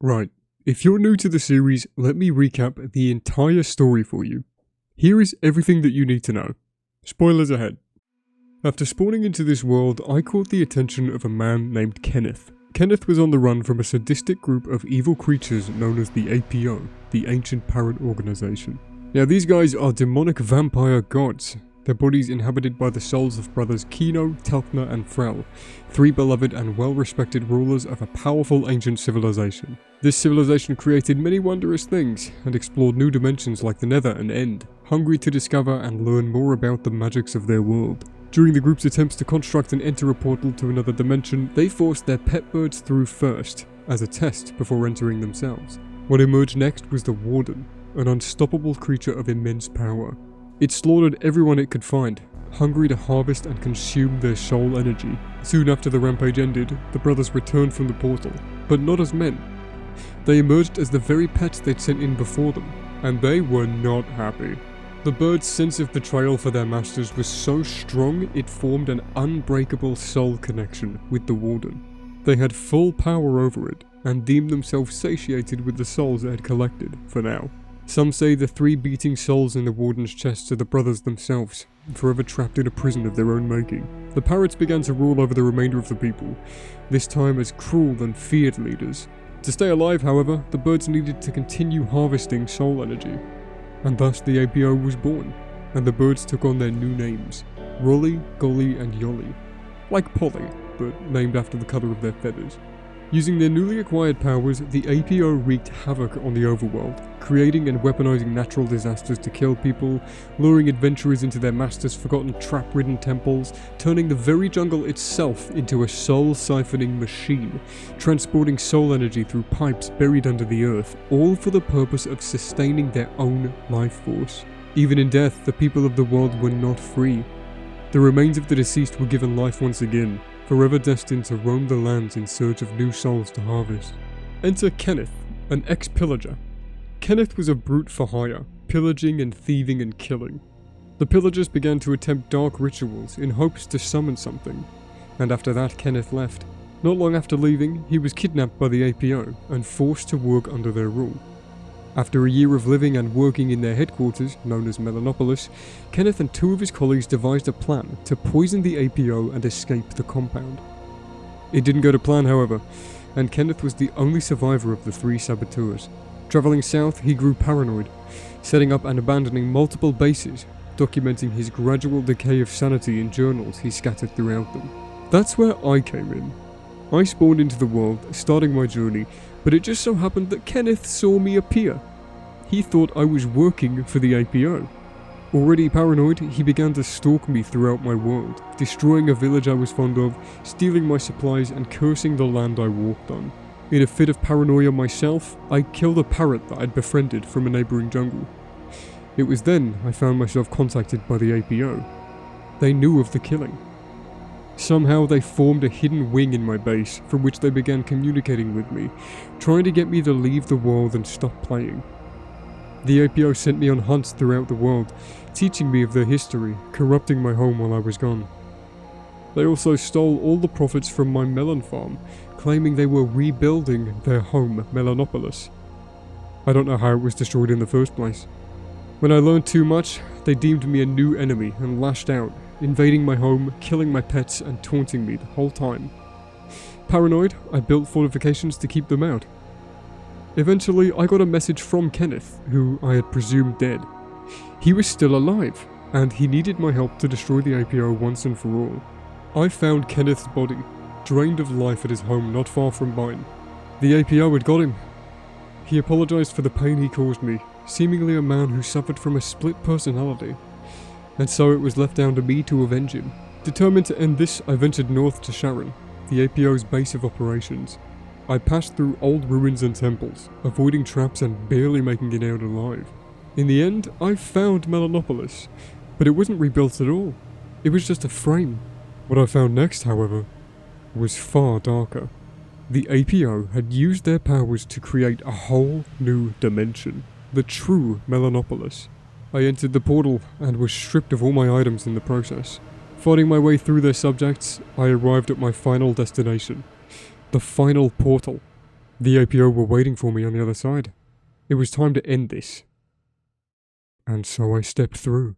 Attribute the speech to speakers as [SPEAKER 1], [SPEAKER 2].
[SPEAKER 1] Right, if you're new to the series, let me recap the entire story for you. Here is everything that you need to know. Spoilers ahead. After spawning into this world, I caught the attention of a man named Kenneth. Kenneth was on the run from a sadistic group of evil creatures known as the APO, the Ancient Parent Organization. Now these guys are demonic vampire gods, their bodies inhabited by the souls of brothers Kino, Telkna and Frel, three beloved and well-respected rulers of a powerful ancient civilization. This civilization created many wondrous things, and explored new dimensions like the Nether and End, hungry to discover and learn more about the magics of their world. During the group's attempts to construct and enter a portal to another dimension, they forced their pet birds through first, as a test before entering themselves. What emerged next was the Warden, an unstoppable creature of immense power. It slaughtered everyone it could find, hungry to harvest and consume their soul energy. Soon after the rampage ended, the brothers returned from the portal, but not as men. They emerged as the very pets they'd sent in before them, and they were not happy. The birds' sense of betrayal for their masters was so strong it formed an unbreakable soul connection with the Warden. They had full power over it, and deemed themselves satiated with the souls they had collected, for now. Some say the three beating souls in the Warden's chests are the brothers themselves, forever trapped in a prison of their own making. The parrots began to rule over the remainder of the people, this time as cruel and feared leaders. To stay alive, however, the birds needed to continue harvesting soul energy. And thus the APO was born, and the birds took on their new names, Rolly, Golly and Yolly. Like Polly, but named after the colour of their feathers. Using their newly acquired powers, the APO wreaked havoc on the overworld, creating and weaponizing natural disasters to kill people, luring adventurers into their master's forgotten trap-ridden temples, turning the very jungle itself into a soul-siphoning machine, transporting soul energy through pipes buried under the earth, all for the purpose of sustaining their own life force. Even in death, the people of the world were not free. The remains of the deceased were given life once again, forever destined to roam the lands in search of new souls to harvest. Enter Kenneth, an ex-pillager. Kenneth was a brute for hire, pillaging and thieving and killing. The pillagers began to attempt dark rituals in hopes to summon something, and after that Kenneth left. Not long after leaving, he was kidnapped by the APO and forced to work under their rule. After a year of living and working in their headquarters, known as Melanopolis, Kenneth and two of his colleagues devised a plan to poison the APO and escape the compound. It didn't go to plan, however, and Kenneth was the only survivor of the three saboteurs. Travelling south, he grew paranoid, setting up and abandoning multiple bases, documenting his gradual decay of sanity in journals he scattered throughout them. That's where I came in. I spawned into the world, starting my journey, but it just so happened that Kenneth saw me appear. He thought I was working for the APO. Already paranoid, he began to stalk me throughout my world, destroying a village I was fond of, stealing my supplies and cursing the land I walked on. In a fit of paranoia myself, I killed a parrot that I'd befriended from a neighbouring jungle. It was then I found myself contacted by the APO. They knew of the killing. Somehow they formed a hidden wing in my base, from which they began communicating with me, trying to get me to leave the world and stop playing. The APO sent me on hunts throughout the world, teaching me of their history, corrupting my home while I was gone. They also stole all the profits from my melon farm, claiming they were rebuilding their home, Melanopolis. I don't know how it was destroyed in the first place. When I learned too much, they deemed me a new enemy and lashed out, invading my home, killing my pets and taunting me the whole time. Paranoid, I built fortifications to keep them out. Eventually, I got a message from Kenneth, who I had presumed dead. He was still alive, and he needed my help to destroy the APO once and for all. I found Kenneth's body, drained of life at his home not far from mine. The APO had got him. He apologized for the pain he caused me, seemingly a man who suffered from a split personality. And so it was left down to me to avenge him. Determined to end this, I ventured north to Sharon, the APO's base of operations. I passed through old ruins and temples, avoiding traps and barely making it out alive. In the end, I found Melanopolis, but it wasn't rebuilt at all. It was just a frame. What I found next, however, was far darker. The APO had used their powers to create a whole new dimension, the true Melanopolis. I entered the portal and was stripped of all my items in the process. Fighting my way through their subjects, I arrived at my final destination, the final portal. The APO were waiting for me on the other side. It was time to end this. And so I stepped through.